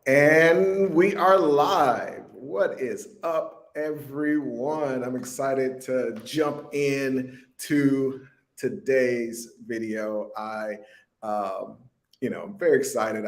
And we are live. What is up, everyone? I'm excited to jump in to today's video. Um, I'm very excited.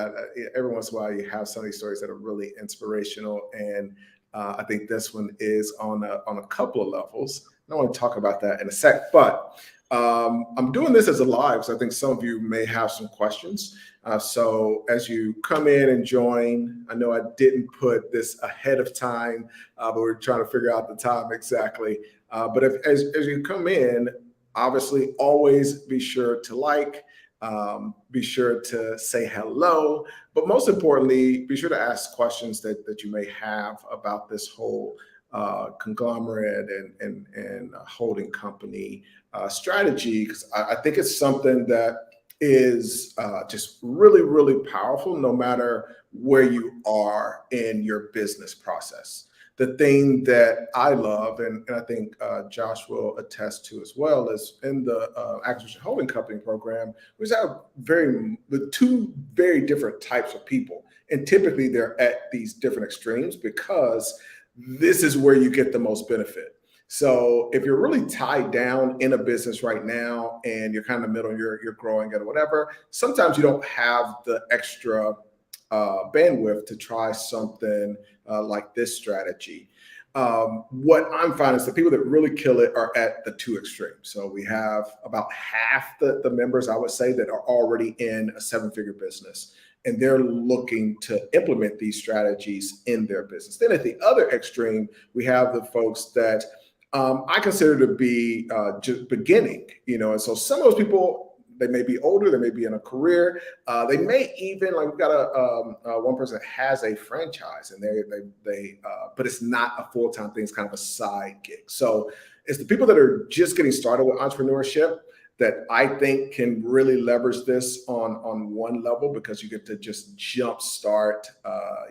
Every once in a while, you have some of these stories that are really inspirational, and I think this one is on a couple of levels. I want to talk about that in a sec, but I'm doing this as a live, so I think some of you may have some questions. So as you come in and join, I know I didn't put this ahead of time, but we're trying to figure out the time exactly. But as you come in, obviously always be sure to like, be sure to say hello, but most importantly, be sure to ask questions that you may have about this whole conglomerate and holding company strategy, because I think it's something that is just really, really powerful no matter where you are in your business process. The thing that I love, and I think Josh will attest to as well, is in the acquisition holding company program, we have the two very different types of people. And typically they're at these different extremes because this is where you get the most benefit. So if you're really tied down in a business right now and you're kind of in the middle, you're growing and whatever, sometimes you don't have the extra bandwidth to try something like this strategy. What I'm finding is the people that really kill it are at the two extremes. So we have about half the members, I would say, that are already in a seven-figure business, and they're looking to implement these strategies in their business. Then at the other extreme, we have the folks that I consider to be just beginning, and so some of those people, they may be older, they may be in a career, they may even, like, we've got one person that has a franchise, and but it's not a full-time thing, it's kind of a side gig. So it's the people that are just getting started with entrepreneurship that I think can really leverage this on one level, because you get to just jumpstart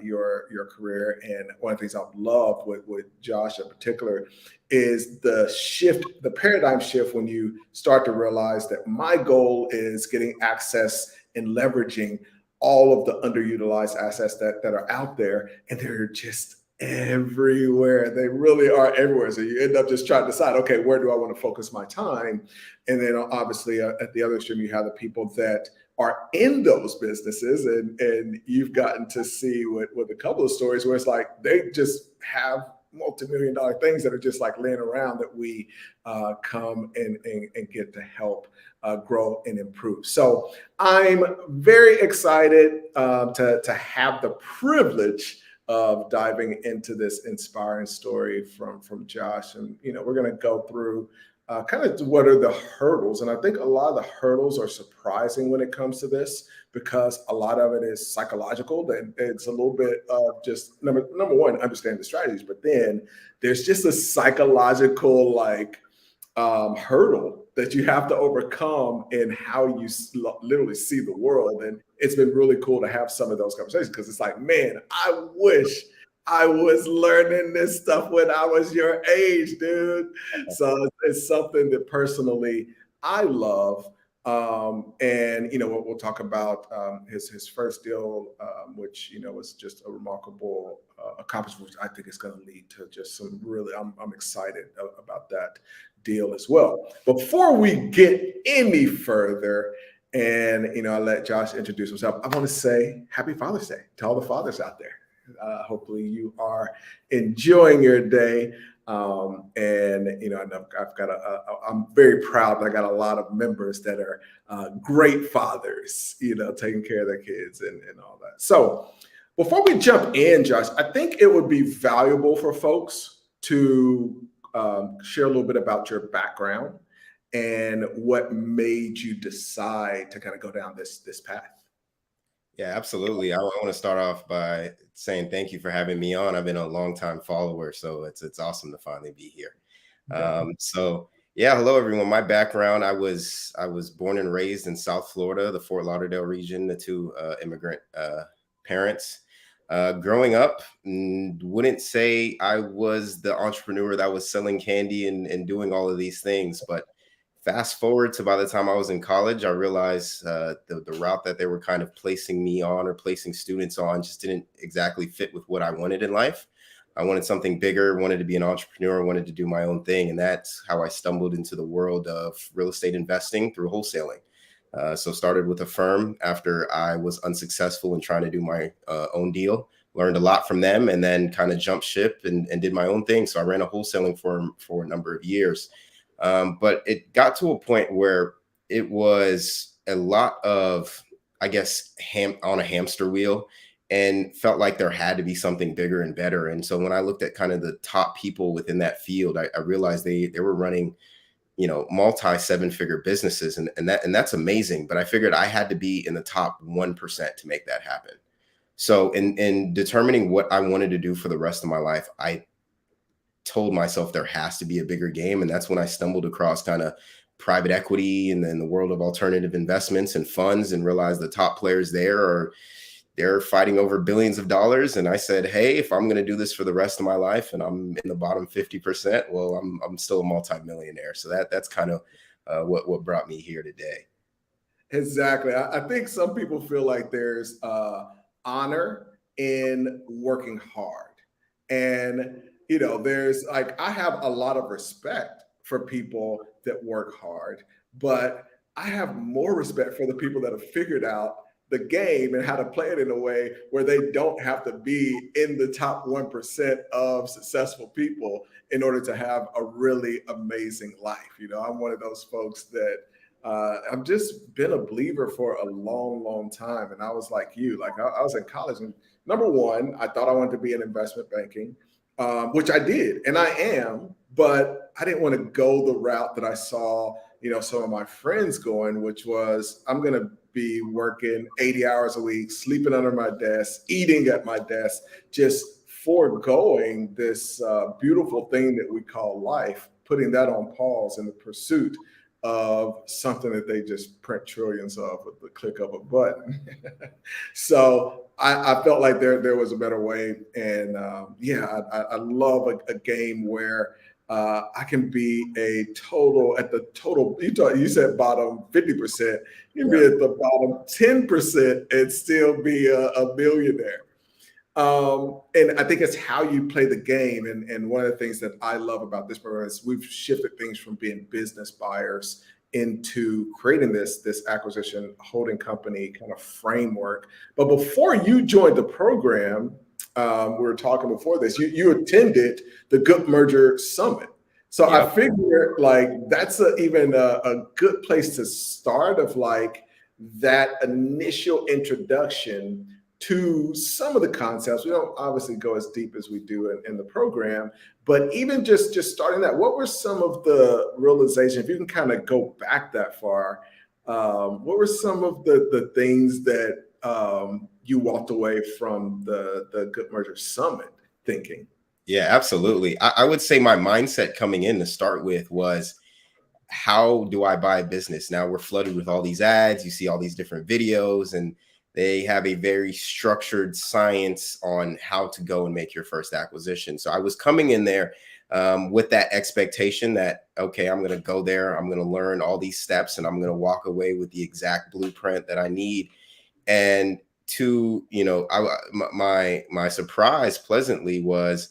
your career. And one of the things I've loved with Josh in particular is the paradigm shift, when you start to realize that my goal is getting access and leveraging all of the underutilized assets that are out there, and they're just everywhere. They really are everywhere. So you end up just trying to decide, okay, where do I want to focus my time? And then obviously at the other extreme, you have the people that are in those businesses, and you've gotten to see with a couple of stories where it's like they just have multi-million-dollar things that are just like laying around that we come and get to help grow and improve. So I'm very excited to have the privilege of diving into this inspiring story from Josh. And we're going to go through kind of what are the hurdles. And I think a lot of the hurdles are surprising when it comes to this, because a lot of it is psychological. And it's a little bit of just number one, understand the strategies, but then there's just a psychological hurdle that you have to overcome in how you literally see the world. And it's been really cool to have some of those conversations, because it's like, man, I wish I was learning this stuff when I was your age, dude. So it's something that personally I love. And we'll talk about his first deal, which was just a remarkable accomplishment, which I think is going to lead to just some really. I'm excited about that deal as well. Before we get any further, and I'll let Josh introduce himself, I want to say Happy Father's Day to all the fathers out there. Hopefully you are enjoying your day. And I've got I'm very proud that I got a lot of members that are great fathers, taking care of their kids and all that. So before we jump in, Josh, I think it would be valuable for folks to share a little bit about your background and what made you decide to kind of go down this path. Yeah, absolutely. I want to start off by saying thank you for having me on. I've been a longtime follower, so it's awesome to finally be here. So yeah, hello everyone. My background: I was born and raised in South Florida, the Fort Lauderdale region, the two immigrant parents. Growing up, wouldn't say I was the entrepreneur that was selling candy and doing all of these things, but Fast forward to by the time I was in college, I realized the route that they were kind of placing me on or placing students on just didn't exactly fit with what I wanted in life. I wanted something bigger, wanted to be an entrepreneur, wanted to do my own thing. And that's how I stumbled into the world of real estate investing through wholesaling. So started with a firm after I was unsuccessful in trying to do my own deal, learned a lot from them, and then kind of jumped ship and did my own thing. So I ran a wholesaling firm for a number of years. But it got to a point where it was a lot of, I guess, on a hamster wheel, and felt like there had to be something bigger and better. And so when I looked at kind of the top people within that field, I realized they were running, multi seven figure businesses, and that's amazing. But I figured I had to be in the top 1% to make that happen. So in determining what I wanted to do for the rest of my life, I told myself there has to be a bigger game. And that's when I stumbled across kind of private equity and then the world of alternative investments and funds, and realized the top players there are they're fighting over billions of dollars. And I said, hey, if I'm going to do this for the rest of my life and I'm in the bottom 50%, well, I'm still a multimillionaire. So that's kind of what brought me here today. Exactly. I think some people feel like there's honor in working hard. And, there's like, I have a lot of respect for people that work hard, but I have more respect for the people that have figured out the game and how to play it in a way where they don't have to be in the top 1% of successful people in order to have a really amazing life. I'm one of those folks that I've just been a believer for a long, long time. And I was like you, like I was in college, and number one, I thought I wanted to be in investment banking, which I did, and I am, but I didn't want to go the route that I saw, some of my friends going, which was I'm going to be working 80 hours a week, sleeping under my desk, eating at my desk, just foregoing this beautiful thing that we call life, putting that on pause in the pursuit of something that they just print trillions of with the click of a button. So I felt like there was a better way. And I love a game where I can be at the total, you said bottom 50%, you can be at the bottom 10% and still be a millionaire. And I think it's how you play the game. And one of the things that I love about this program is we've shifted things from being business buyers into creating this acquisition holding company kind of framework. But before you joined the program, we were talking before this, you attended the Good Merger Summit. So I Yep. figure like that's even a good place to start of like that initial introduction to some of the concepts. We don't obviously go as deep as we do in the program, but even just starting that, what were some of the realizations, if you can kind of go back that far, what were some of the things that you walked away from the Good Merger Summit thinking? Yeah, absolutely. I would say my mindset coming in to start with was, how do I buy a business? Now we're flooded with all these ads. You see all these different videos, and they have a very structured science on how to go and make your first acquisition. So I was coming in there with that expectation that, okay, I'm going to go there, I'm going to learn all these steps, and I'm going to walk away with the exact blueprint that I need. And my surprise pleasantly was,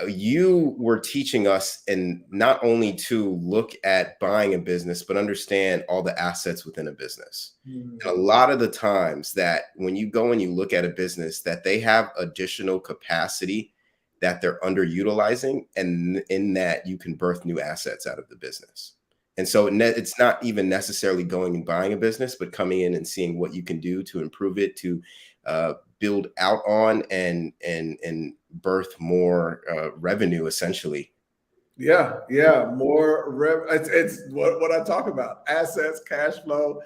you were teaching us, and not only to look at buying a business, but understand all the assets within a business. And a lot of the times that when you go and you look at a business, that they have additional capacity that they're underutilizing, and in that you can birth new assets out of the business. And so it's not even necessarily going and buying a business, but coming in and seeing what you can do to improve it, to build out on, and birth more revenue, essentially. Yeah, more it's what I talk about: assets, cash flow,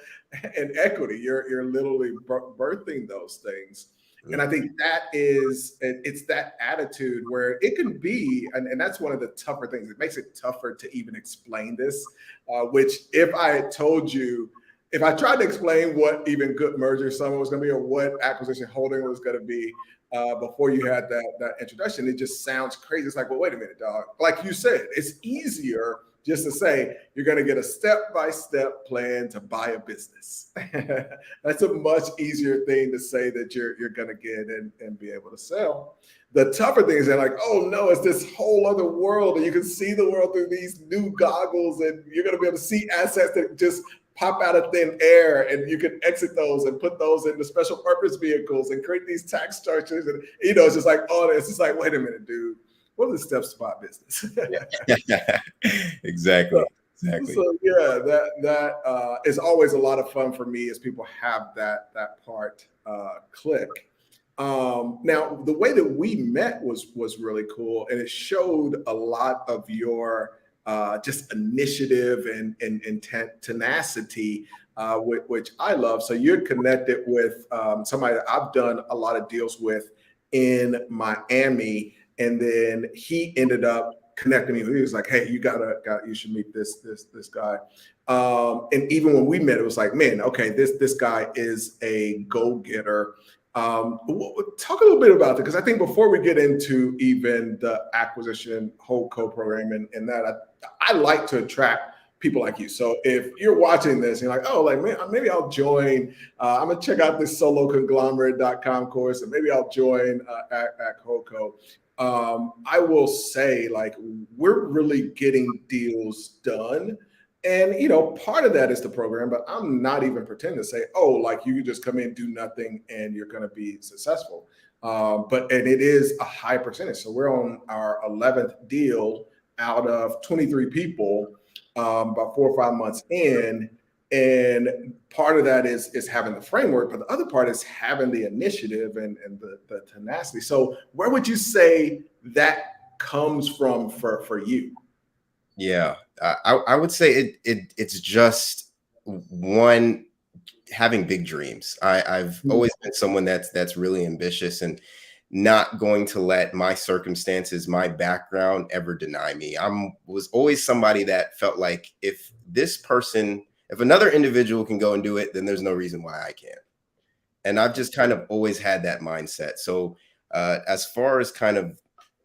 and equity. You're literally birthing those things, and I think it's that attitude where it can be, and that's one of the tougher things. It makes it tougher to even explain this. Which, if I had told you, if I tried to explain what even Good Merger Summit was going to be, or what acquisition holding was going to be, before you had that introduction, it just sounds crazy. It's like, well, wait a minute, dog. Like you said, it's easier just to say you're going to get a step-by-step plan to buy a business. That's a much easier thing to say that you're going to get and be able to sell. The tougher thing is they're like, oh no, it's this whole other world, and you can see the world through these new goggles, and you're going to be able to see assets that just pop out of thin air, and you can exit those and put those into special purpose vehicles and create these tax structures. And it's just like, oh, it's just like, wait a minute, dude. What are the steps to buy business? Exactly. Exactly. So yeah, that is always a lot of fun for me as people have that part click. Now, the way that we met was really cool, and it showed a lot of your just initiative and tenacity, which I love. So you're connected with somebody that I've done a lot of deals with in Miami, and then he ended up connecting me. He was like, "Hey, you should meet this guy." And even when we met, it was like, "Man, okay, this guy is a go-getter." Talk a little bit about that, because I think before we get into even the acquisition whole co-program and that, I like to attract people like you. So if you're watching this, and you're like, oh, like maybe I'll join. I'm gonna check out this soloconglomerate.com course, and maybe I'll join at HoCo. I will say, like, we're really getting deals done. And, part of that is the program, but I'm not even pretending to say, oh, like you just come in, do nothing, and you're going to be successful. And it is a high percentage. So we're on our 11th deal out of 23 people, about 4 or 5 months in. And part of that is having the framework, but the other part is having the initiative and the tenacity. So where would you say that comes from for you? Yeah, I would say it's just one, having big dreams. I've always been someone that's really ambitious and not going to let my circumstances, my background ever deny me. Was always somebody that felt like if another individual can go and do it, then there's no reason why I can't. And I've just kind of always had that mindset. So as far as kind of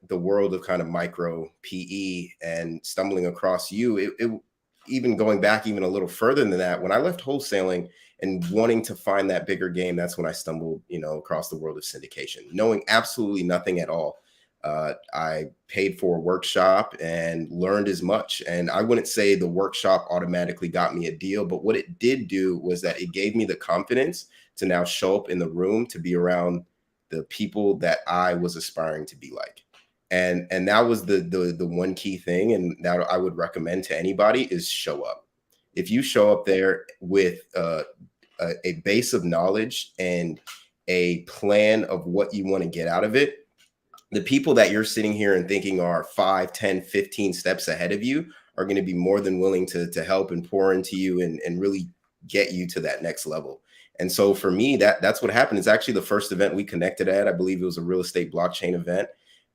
the world of kind of micro PE and stumbling across you, it even going back even a little further than that, when I left wholesaling and wanting to find that bigger game, that's when I stumbled, across the world of syndication, knowing absolutely nothing at all. I paid for a workshop and learned as much. And I wouldn't say the workshop automatically got me a deal, but what it did do was that it gave me the confidence to now show up in the room, to be around the people that I was aspiring to be like. And that was the one key thing, and that I would recommend to anybody is show up. If you show up there with a base of knowledge and a plan of what you want to get out of it, the people that you're sitting here and thinking are 5, 10, 15 steps ahead of you are going to be more than willing to help and pour into you and really get you to that next level. And so for me, that's what happened. It's actually the first event we connected at. I believe it was a real estate blockchain event.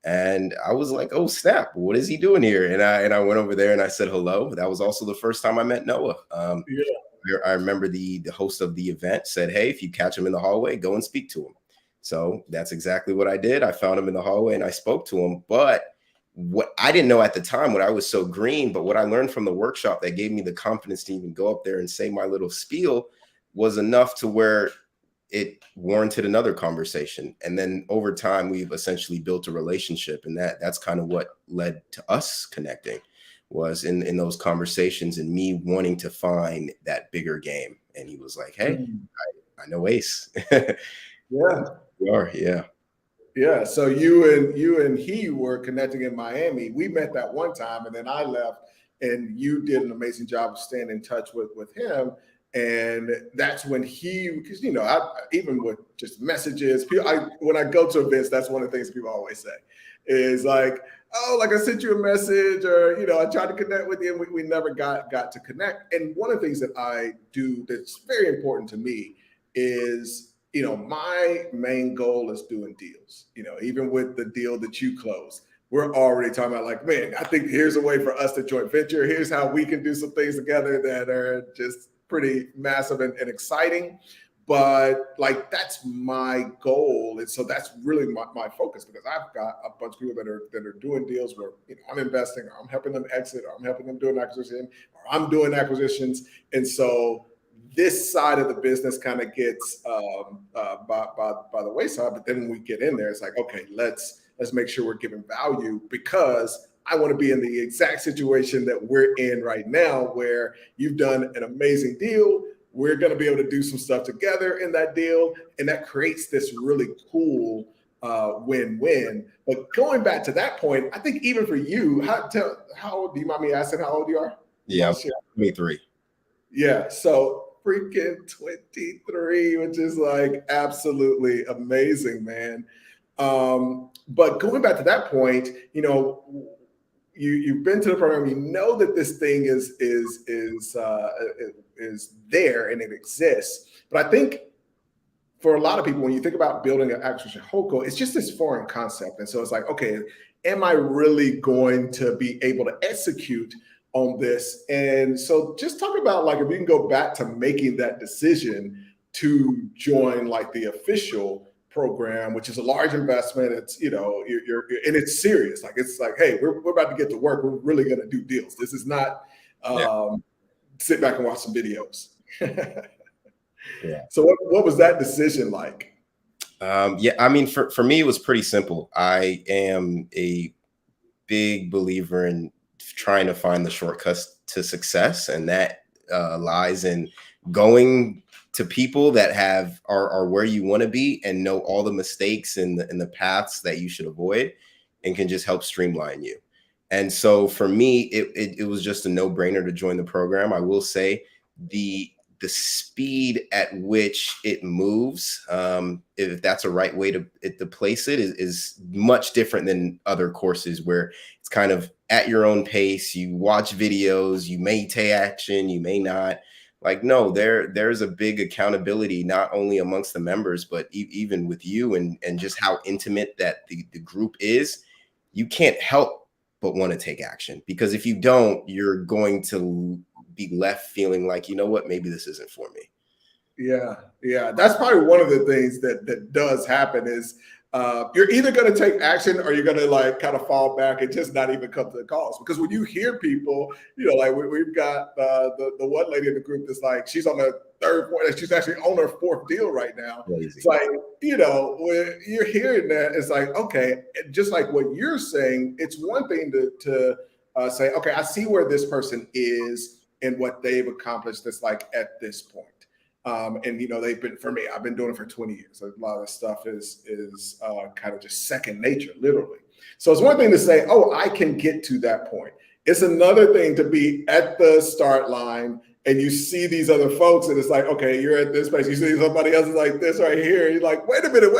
And I was like, oh, snap, what is he doing here? And I went over there and I said hello. That was also the first time I met Noah. I remember the host of the event said, hey, if you catch him in the hallway, go and speak to him. So that's exactly what I did. I found him in the hallway and I spoke to him. But what I didn't know at the time, what I was so green, but what I learned from the workshop that gave me the confidence to even go up there and say my little spiel was enough to where it warranted another conversation. And then over time, we've essentially built a relationship. And that's kind of what led to us connecting, was in those conversations and me wanting to find that bigger game. And he was like, hey, I know Ace. Yeah. We are, yeah. Yeah. So you and he were connecting in Miami. We met that one time, and then I left, and you did an amazing job of staying in touch with him. And that's when because even with just messages, when I go to events, that's one of the things people always say is like, oh, like I sent you a message, or I tried to connect with you, and we never got to connect. And one of the things that I do that's very important to me is, my main goal is doing deals. Even with the deal that you closed, we're already talking about like, man, I think here's a way for us to joint venture. Here's how we can do some things together that are just pretty massive and exciting. but like that's my goal, and so that's really my focus, because I've got a bunch of people that are doing deals where, you know, I'm investing, or I'm helping them exit, or I'm helping them do an acquisition, or I'm doing acquisitions, and so this side of the business kind of gets by the wayside. But then when we get in there, it's like, okay, let's make sure we're giving value, because I want to be in the exact situation that we're in right now, where you've done an amazing deal. We're going to be able to do some stuff together in that deal, and that creates this really cool win-win. But going back to that point, I think even for you, how old, do you mind me asking how old you are? You Yeah, mind I'm sharing? 23. Yeah, so freaking 23, which is like absolutely amazing, man. But going back to that point, you know, you've been to the program, you know that this thing is there and it exists. But I think for a lot of people, when you think about building an acquisition holdco, it's just this foreign concept. And so it's like, okay, am I really going to be able to execute on this? And so just talk about, like, if you can go back to making that decision to join like the official program, which is a large investment. It's, you know, and it's serious. Like, it's like, hey, we're about to get to work. We're really going to do deals. This is not Yeah. sit back and watch some videos. Yeah. So what was that decision like? Yeah, I mean, for me, it was pretty simple. I am a big believer in trying to find the shortcuts to success, and that lies in going to people that are where you want to be and know all the mistakes and the paths that you should avoid, and can just help streamline you. And so for me, it was just a no-brainer to join the program. I will say the speed at which it moves, if that's a right way to place it, is much different than other courses where it's kind of at your own pace. You watch videos, you may take action, you may not. Like, no, there's a big accountability, not only amongst the members, but even with you, and just how intimate that the group is. You can't help but want to take action, because if you don't, you're going to be left feeling like, you know what, maybe this isn't for me. Yeah. That's probably one of the things that does happen is you're either going to take action, or you're going to like kind of fall back and just not even come to the calls. Because when you hear people, you know, like we've got the one lady in the group that's like, she's on the third, fourth, she's actually on her fourth deal right now. Crazy. It's like, you know, when you're hearing that, it's like, okay, just like what you're saying, it's one thing to say, okay, I see where this person is and what they've accomplished that's like at this point. And you know, for me, I've been doing it for 20 years. So a lot of this stuff is kind of just second nature, literally. So it's one thing to say, oh, I can get to that point. It's another thing to be at the start line and you see these other folks, and it's like, okay, you're at this place. You see somebody else is like this right here. You're like, wait a minute,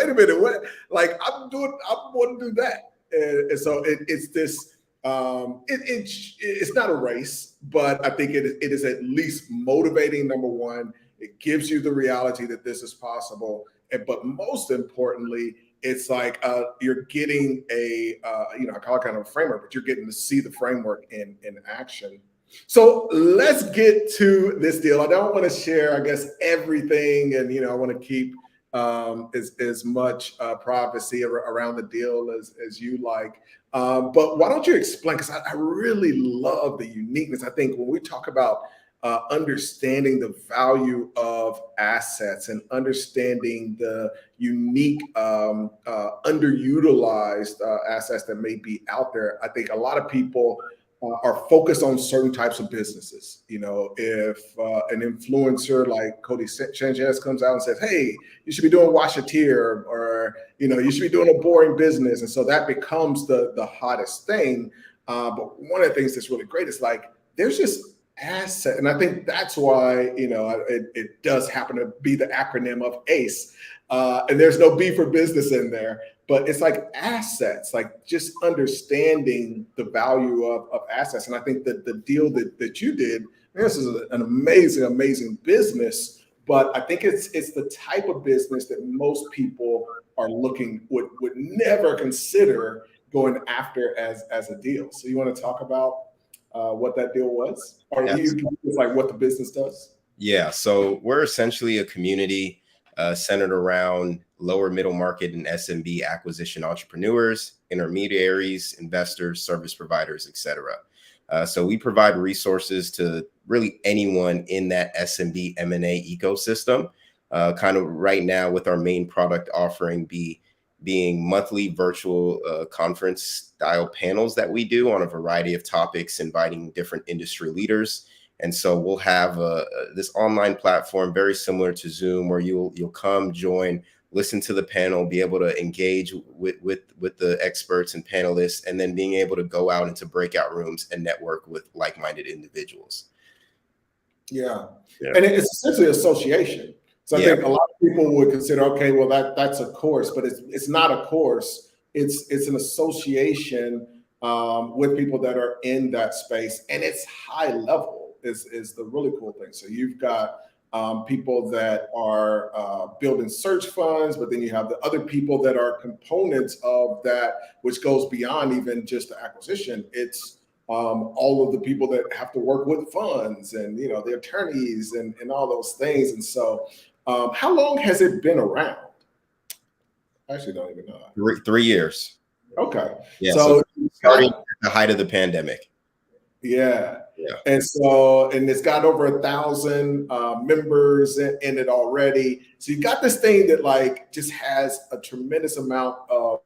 what? Like, I want to do that. And so it's this. It's not a race, but I think it is at least motivating. Number one, it gives you the reality that this is possible, but most importantly, it's like you're getting a I call it kind of a framework, but you're getting to see the framework in action. So let's get to this deal. I don't want to share, I guess, everything, and I want to keep as much privacy around the deal as you like. But why don't you explain? Because I really love the uniqueness. I think when we talk about understanding the value of assets and understanding the unique underutilized assets that may be out there, I think a lot of people are focused on certain types of businesses. If an influencer like Cody Sanchez comes out and says, hey, you should be doing washateer, or you should be doing a boring business, and so that becomes the hottest thing. But one of the things that's really great is like there's just asset, and I think that's why it does happen to be the acronym of ACE, and there's no B for business in there, but it's like assets, like just understanding the value of assets. And I think that the deal that you did, this is an amazing business, but I think it's the type of business that most people are would never consider going after as a deal. So you want to talk about what that deal was, or you like what the business does? Yeah, so we're essentially a community centered around lower middle market and SMB acquisition entrepreneurs, intermediaries, investors, service providers, etc. So we provide resources to really anyone in that SMB M&A ecosystem. Kind of right now with our main product offering being monthly virtual conference style panels that we do on a variety of topics, inviting different industry leaders. And so we'll have this online platform very similar to Zoom, where you'll come, join, listen to the panel, be able to engage with the experts and panelists, and then being able to go out into breakout rooms and network with like-minded individuals. Yeah. And it's essentially association. So I think a lot of people would consider, okay, well, that's a course, but it's not a course. It's an association with people that are in that space, and it's high level is the really cool thing. So you've got people that are building search funds, but then you have the other people that are components of that, which goes beyond even just the acquisition. It's all of the people that have to work with funds and, you know, the attorneys and all those things. And so how long has it been around? I actually don't even know. 3 years. Okay. Yeah. So starting at the height of the pandemic. Yeah. And so, and it's got over 1,000 members in it already. So you got this thing that like just has a tremendous amount of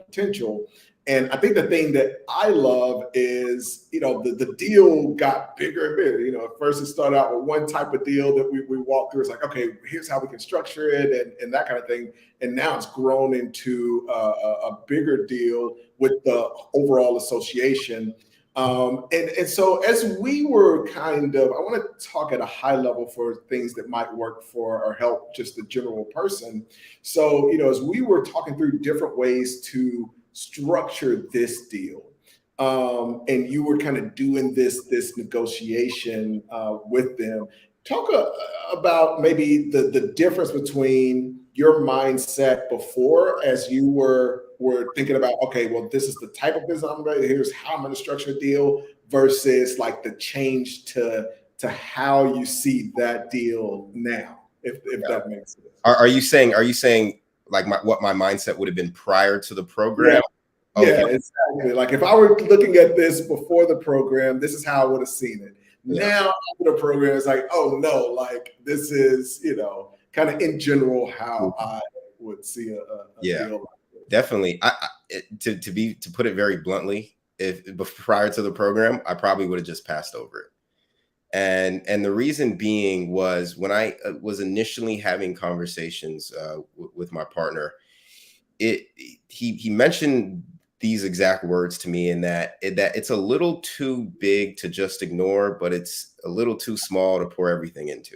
potential. And I think the thing that I love is, you know, the deal got bigger and bigger. You know, at first it started out with one type of deal that we walked through. It's like, okay, here's how we can structure it and that kind of thing. And now it's grown into a bigger deal with the overall association. And so as we were kind of, I want to talk at a high level for things that might work for or help just the general person. So, you know, as we were talking through different ways to structure this deal, and you were kind of doing this negotiation with them, talk about maybe the difference between your mindset before, as you were thinking about, okay, well, this is the type of business I'm ready. Here's how I'm going to structure a deal, versus like the change to how you see that deal now, if that makes sense. Are you saying like what my mindset would have been prior to the program? Yeah, okay. Yeah, exactly. Like if I were looking at this before the program, this is how I would have seen it. Yeah. Now after the program, it's like, oh no, like this is, you know, kind of in general how I would see a deal like this. Definitely. To put it very bluntly, if prior to the program, I probably would have just passed over it. And the reason being was when I was initially having conversations with my partner, he mentioned these exact words to me, in that it's a little too big to just ignore, but it's a little too small to pour everything into.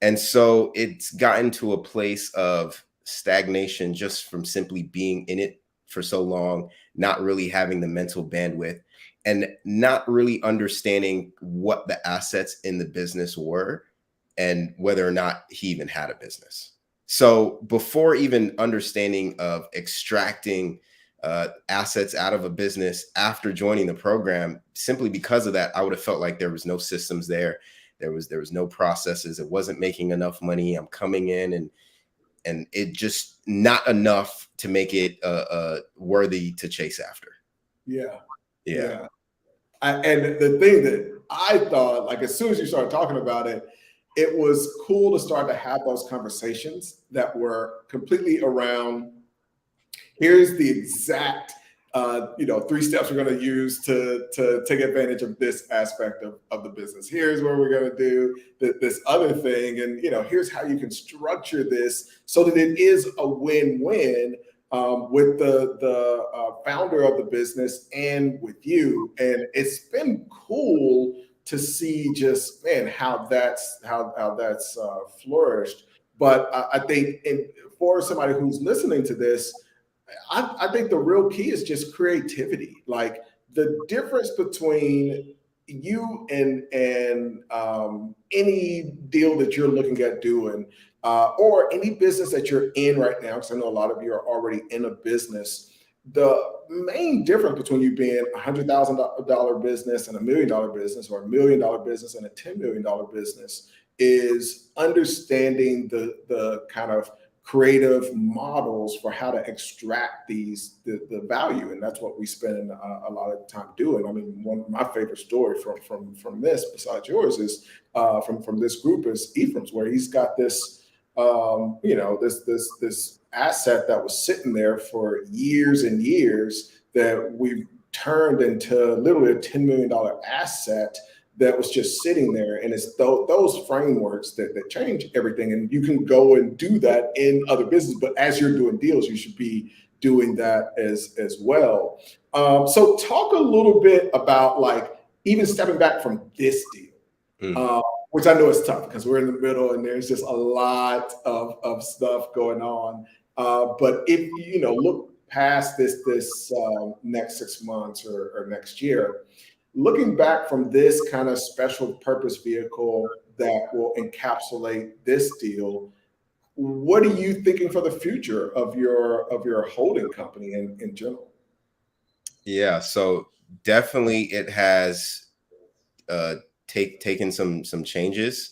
And so it's gotten to a place of stagnation just from simply being in it for so long, not really having the mental bandwidth, and not really understanding what the assets in the business were and whether or not he even had a business. So before even understanding of extracting assets out of a business after joining the program, simply because of that, I would have felt like there was no systems there. There was no processes. It wasn't making enough money. I'm coming in and it just not enough to make it worthy to chase after. Yeah. And the thing that I thought, like as soon as you started talking about it, it was cool to start to have those conversations that were completely around, here's the exact 3 steps we're going to use to take advantage of this aspect of the business. Here's what we're going to do this other thing. And, you know, here's how you can structure this so that it is a win-win with the founder of the business and with you. And it's been cool to see just, man, how that's flourished. But I think for somebody who's listening to this, I think the real key is just creativity. Like the difference between you and any deal that you're looking at doing, or any business that you're in right now, because I know a lot of you are already in a business. The main difference between you being $100,000 business and $1 million business, or $1 million business and a $10 million business, is understanding the kind of creative models for how to extract the value, and that's what we spend a lot of time doing. I mean, one of my favorite story from this, besides yours, is from this group is Ephraim's, where he's got this this asset that was sitting there for years and years that we've turned into literally a $10 million asset that was just sitting there. And it's those frameworks that change everything. And you can go and do that in other business, but as you're doing deals, you should be doing that as well. So talk a little bit about like even stepping back from this deal, which I know is tough because we're in the middle and there's just a lot of stuff going on. But if you look past this next 6 months or next year, looking back from this kind of special purpose vehicle that will encapsulate this deal, what are you thinking for the future of your holding company in general? Yeah, so definitely it has taken some changes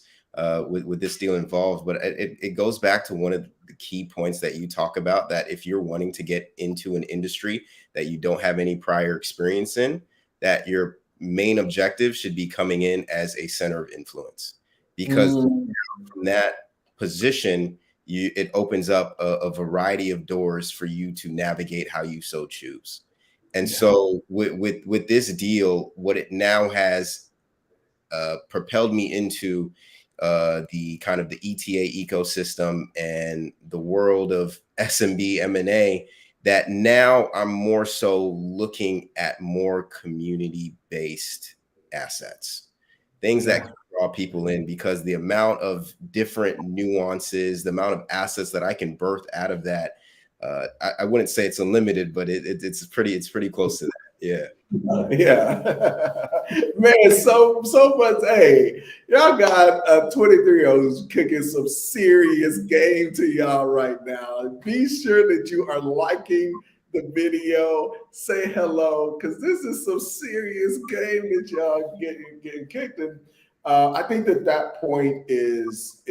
with this deal involved, but it goes back to one of the key points that you talk about, that if you're wanting to get into an industry that you don't have any prior experience in, that your main objective should be coming in as a center of influence, because from that position, it opens up a variety of doors for you to navigate how you so choose. And Yeah. so with this deal, what it now has propelled me into the kind of the ETA ecosystem and the world of SMB M&A, that now I'm more so looking at more community-based assets, things that Yeah. can draw people in, because the amount of different nuances, the amount of assets that I can birth out of that, I wouldn't say it's unlimited, but it's pretty close to that. Yeah. Yeah. Man, so much. Hey, y'all got a 23-year-old who's kicking some serious game to y'all right now. Be sure that you are liking the video, say hello, because this is some serious game that y'all getting kicked. And I think that point is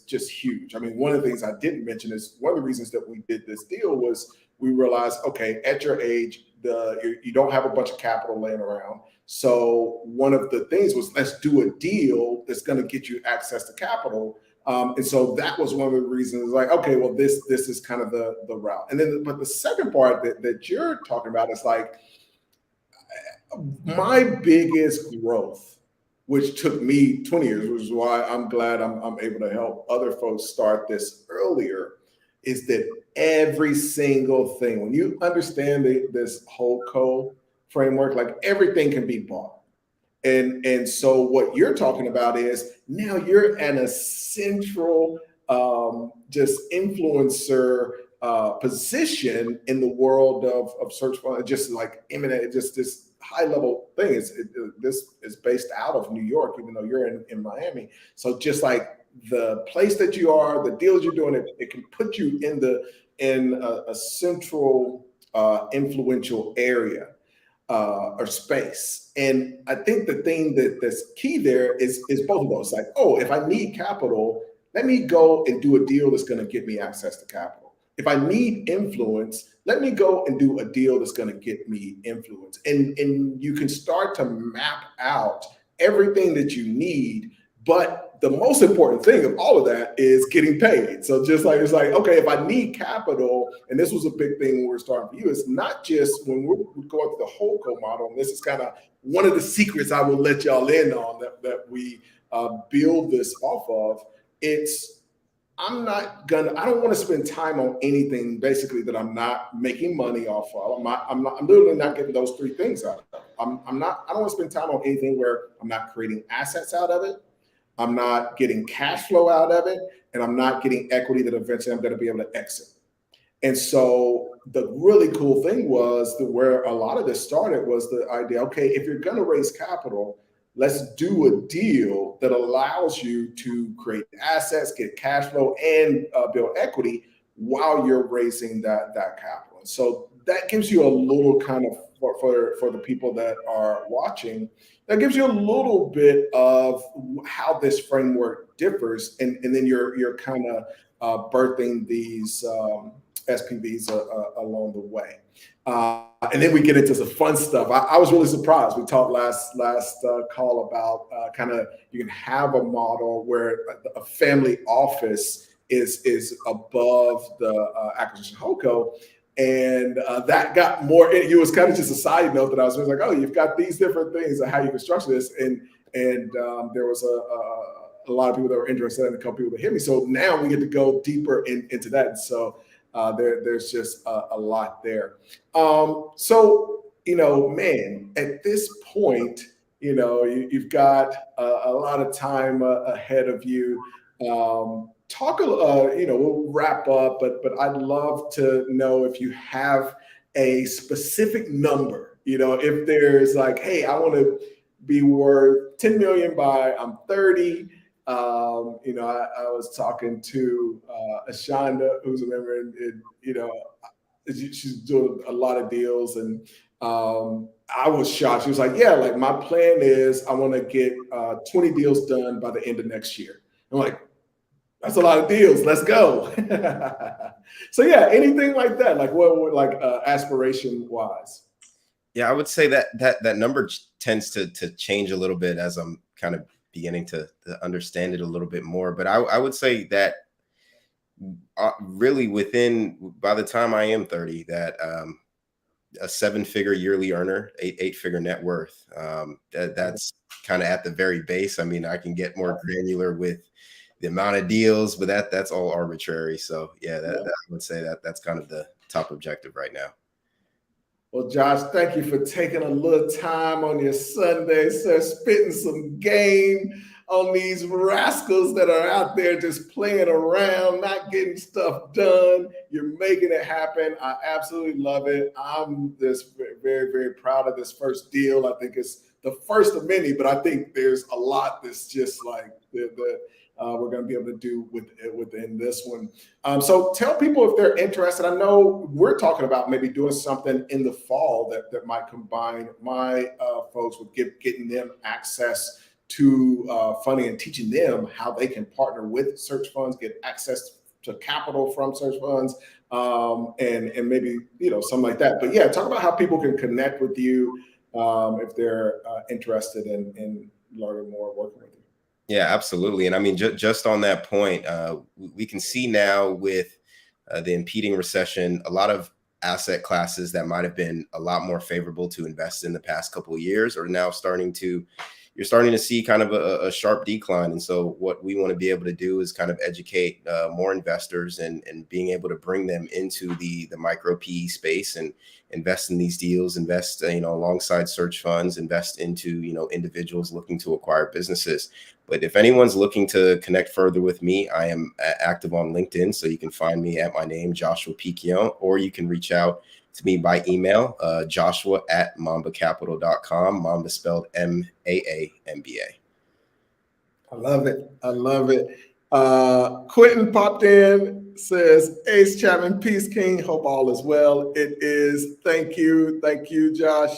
just huge. I mean, one of the things I didn't mention is one of the reasons that we did this deal was we realized, okay, at your age, you don't have a bunch of capital laying around. So one of the things was, let's do a deal that's going to get you access to capital. And so that was one of the reasons, like, okay, well, this is kind of the route. And then, but the second part that you're talking about is like, my biggest growth, which took me 20 years, which is why I'm glad I'm able to help other folks start this earlier, is that every single thing, when you understand this whole co framework, like everything can be bought. And so what you're talking about is now you're in a central just influencer position in the world of search fund, just like imminent, just this high level thing. This is based out of New York, even though you're in Miami. So just like the place that you are, the deals you're doing, it can put you in a central influential area or space. And I think the thing that's key there is both of those. Like, oh, if I need capital, let me go and do a deal that's going to get me access to capital. If I need influence, let me go and do a deal that's going to get me influence. And you can start to map out everything that you need. But the most important thing of all of that is getting paid. So just like, it's like, okay, if I need capital, and this was a big thing when we're starting for you, it's not just when we're going through the whole co model, and this is kind of one of the secrets I will let y'all in on that we build this off of. I don't want to spend time on anything basically that I'm not making money off of. I'm literally not getting those three things out of it. I don't want to spend time on anything where I'm not creating assets out of it. I'm not getting cash flow out of it, and I'm not getting equity that eventually I'm going to be able to exit. And so the really cool thing was that where a lot of this started was the idea, okay, if you're going to raise capital, let's do a deal that allows you to create assets, get cash flow, and build equity while you're raising that capital. And so that gives you a little kind of for the people that are watching, that gives you a little bit of how this framework differs, and then you're kind of birthing these SPVs along the way. And then we get into some fun stuff. I was really surprised. We talked last call about kind of you can have a model where a family office is above the acquisition holdco, and that got more. It was kind of just a side note that I was like, oh, you've got these different things of how you can structure this, and there was a lot of people that were interested and a couple people that hit me. So now we get to go deeper into that. And so there's just a lot there. So, man, at this point, you've got a lot of time ahead of you. We'll wrap up, but I'd love to know if you have a specific number, if there's like, hey, I want to be worth 10 million by I'm 30. I was talking to Ashonda, who's a member, and she's doing a lot of deals, and I was shocked. She was like, "Yeah, like my plan is I want to get 20 deals done by the end of next year." I'm like, "That's a lot of deals. Let's go." So yeah, anything like that, like what like aspiration wise? Yeah, I would say that number tends to change a little bit as I'm kind of beginning to understand it a little bit more. But I would say that really by the time I am 30, that a 7-figure yearly earner, eight-figure net worth, that's kind of at the very base. I mean, I can get more granular with the amount of deals, but that's all arbitrary. So yeah, I would say that's kind of the top objective right now. Well, Josh, thank you for taking a little time on your Sunday, sir, spitting some game on these rascals that are out there just playing around, not getting stuff done. You're making it happen. I absolutely love it. I'm just very, very proud of this first deal. I think it's the first of many, but I think there's a lot that's just like we're going to be able to do within this one. So tell people if they're interested. I know we're talking about maybe doing something in the fall that might combine my folks with getting them access to funding and teaching them how they can partner with search funds, get access to capital from search funds, and maybe something like that. But yeah, talk about how people can connect with you if they're interested in learning more, working with you. Yeah, absolutely. And I mean, just on that point, we can see now with the impeding recession, a lot of asset classes that might have been a lot more favorable to invest in the past couple of years are now you're starting to see kind of a sharp decline. And so what we want to be able to do is kind of educate more investors and being able to bring them into the micro PE space and invest in these deals, invest, alongside search funds, invest into, individuals looking to acquire businesses. But if anyone's looking to connect further with me, I am active on LinkedIn. So you can find me at my name, Joshua Piquion, or you can reach out to me by email, joshua@mambacapital.com. Mamba spelled MAAMBA. I love it. I love it. Quentin popped in, says, Ace Chapman, Peace King. Hope all is well. It is. Thank you. Thank you, Josh.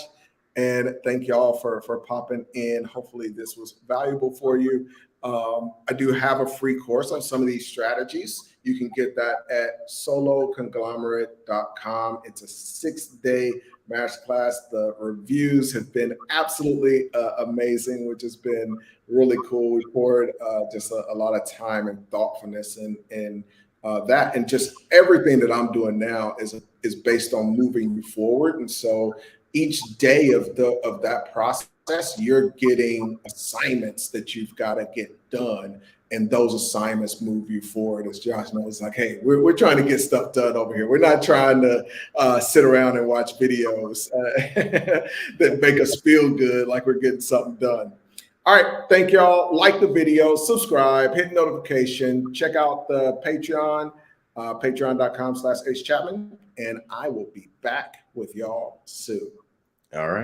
And thank y'all for popping in. Hopefully this was valuable for you. I do have a free course on some of these strategies. You can get that at soloconglomerate.com. It's a 6-day masterclass. The reviews have been absolutely amazing, which has been really cool. We poured just a lot of time and thoughtfulness in that, and just everything that I'm doing now is based on moving you forward. And so each day of that process, you're getting assignments that you've got to get done, and those assignments move you forward. As Josh knows, like, hey, we're trying to get stuff done over here. We're not trying to sit around and watch videos that make us feel good, like we're getting something done. All right, thank y'all. Like the video, subscribe, hit notification, check out the Patreon, patreon.com/Ace Chapman, and I will be back with y'all soon. All right.